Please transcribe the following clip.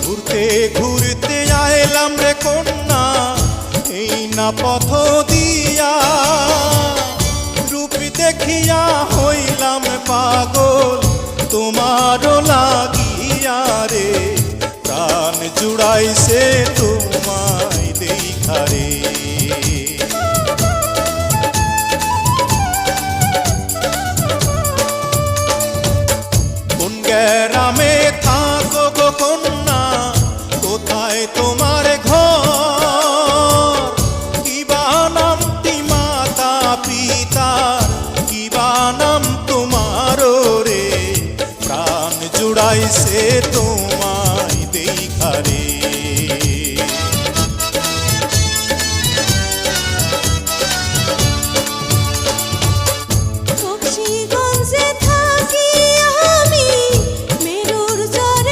ঘুরতে ঘুরতে আইলাম রে কন্যা এই না পথ দিয়া, রূপ দেখিয়া হইলাম পাগল তোমারও লাগিয়া রে, প্রাণ জুড়াইছে তোমায় দেখা রে। কোন গ্রামে থাকো গো কন্যা, কোথায় তোমার ঘর, কিবা নামটি মাতা পিতা, কিবা নাম তোমার রে, প্রাণ জুড়াইছে তোমার